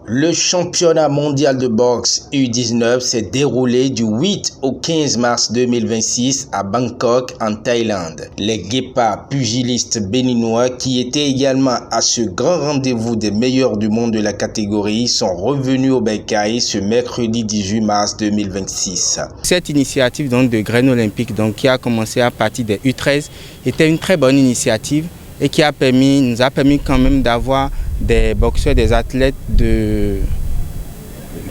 Le championnat mondial de boxe U19 s'est déroulé du 8 au 15 mars 2026 à Bangkok, en Thaïlande. Les guépards pugilistes béninois, qui étaient également à ce grand rendez-vous des meilleurs du monde de la catégorie, sont revenus au Bercail ce mercredi 18 mars 2026. Cette initiative de graines olympiques qui a commencé à partir des U13 était une très bonne initiative et qui nous a permis quand même d'avoir des boxeurs, des athlètes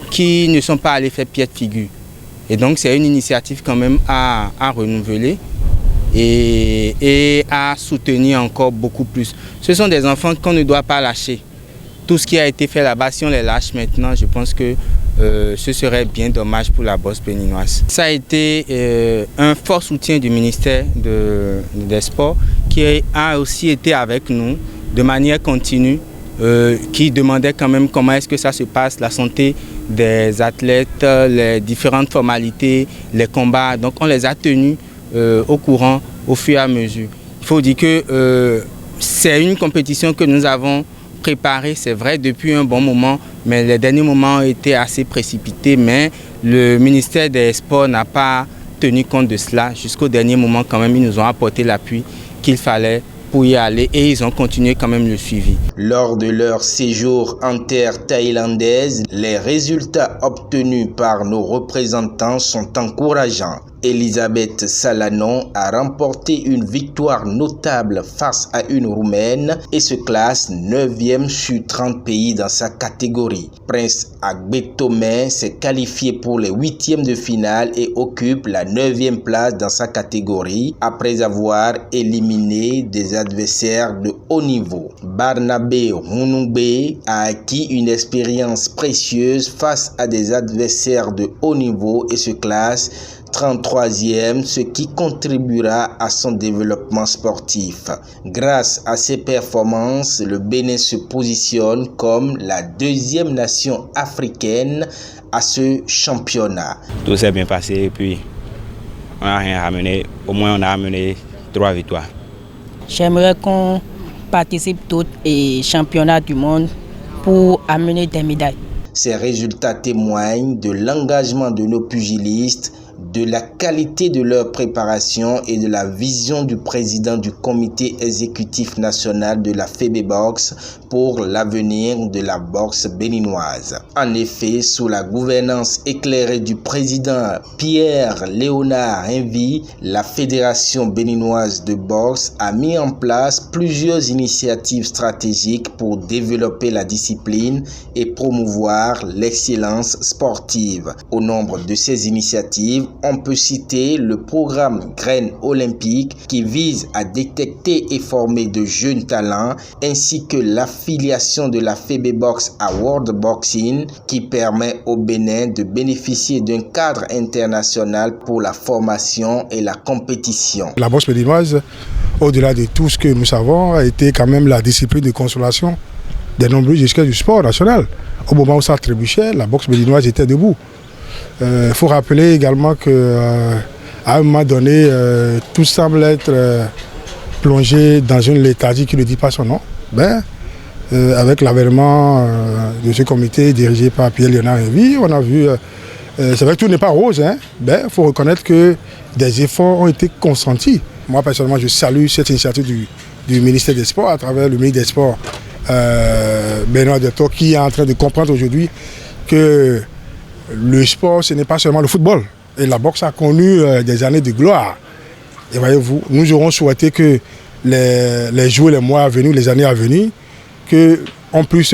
qui ne sont pas allés faire pied de figure. Et donc c'est une initiative quand même à renouveler et à soutenir encore beaucoup plus. Ce sont des enfants qu'on ne doit pas lâcher. Tout ce qui a été fait là-bas, si on les lâche maintenant, je pense que ce serait bien dommage pour la boxe béninoise. Ça a été un fort soutien du ministère des Sports qui a aussi été avec nous de manière continue, qui demandait quand même comment est-ce que ça se passe, la santé des athlètes, les différentes formalités, les combats. Donc on les a tenus au courant au fur et à mesure. Il faut dire que c'est une compétition que nous avons préparée, c'est vrai, depuis un bon moment, mais les derniers moments ont été assez précipités, mais le ministère des Sports n'a pas tenu compte de cela. Jusqu'au dernier moment, quand même, ils nous ont apporté l'appui qu'il fallait pour y aller et ils ont continué quand même le suivi. Lors de leur séjour en terre thaïlandaise, les résultats obtenus par nos représentants sont encourageants. Elisabeth Salanon a remporté une victoire notable face à une Roumaine et se classe 9e sur 30 pays dans sa catégorie. Prince Agbetome s'est qualifié pour les 8e de finale et occupe la 9e place dans sa catégorie après avoir éliminé des adversaires de haut niveau. Barnabé Runungbe a acquis une expérience précieuse face à des adversaires de haut niveau et se classe 33e, ce qui contribuera à son développement sportif. Grâce à ses performances, le Bénin se positionne comme la 2e nation africaine à ce championnat. Tout s'est bien passé et puis on n'a rien ramené. Au moins on a amené 3 victoires. J'aimerais qu'on participe tous les championnats du monde pour amener des médailles. Ces résultats témoignent de l'engagement de nos pugilistes, de la qualité de leur préparation et de la vision du président du comité exécutif national de la FEBEBOX pour l'avenir de la boxe béninoise. En effet, sous la gouvernance éclairée du président Pierre-Léonard Envie, la Fédération béninoise de boxe a mis en place plusieurs initiatives stratégiques pour développer la discipline et promouvoir l'excellence sportive. Au nombre de ces initiatives, on peut citer le programme Graines olympiques qui vise à détecter et former de jeunes talents, ainsi que l'affiliation de la FEBEBOX à World Boxing qui permet au Bénin de bénéficier d'un cadre international pour la formation et la compétition. La boxe béninoise, au-delà de tout ce que nous savons, a été quand même la discipline de consolation des nombreux gestionnaires du sport national. Au moment où ça trébuchait, la boxe béninoise était debout. Il faut rappeler également qu'à un moment donné, tout semble être plongé dans une léthargie qui ne dit pas son nom. Avec l'avènement de ce comité dirigé par Pierre-Léonard Envie, on a vu, c'est vrai que tout n'est pas rose, il faut reconnaître que des efforts ont été consentis. Moi personnellement, je salue cette initiative du ministère des Sports à travers le ministre des Sports, Benoît Detor, qui est en train de comprendre aujourd'hui que le sport, ce n'est pas seulement le football. Et la boxe a connu des années de gloire. Et voyez-vous, nous aurons souhaité que les jours, les mois à venir, les années à venir, qu'on puisse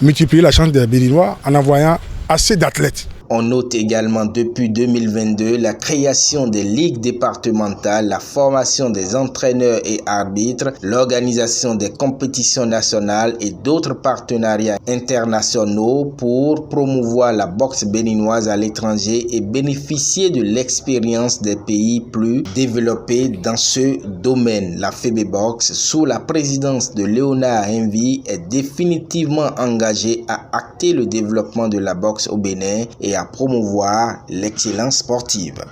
multiplier la chance des Béninois en envoyant assez d'athlètes. On note également depuis 2022 la création des ligues départementales, la formation des entraîneurs et arbitres, l'organisation des compétitions nationales et d'autres partenariats internationaux pour promouvoir la boxe béninoise à l'étranger et bénéficier de l'expérience des pays plus développés dans ce domaine. La FEBEBOX, sous la présidence de Léonard Envie, est définitivement engagée à acter le développement de la boxe au Bénin et à promouvoir l'excellence sportive.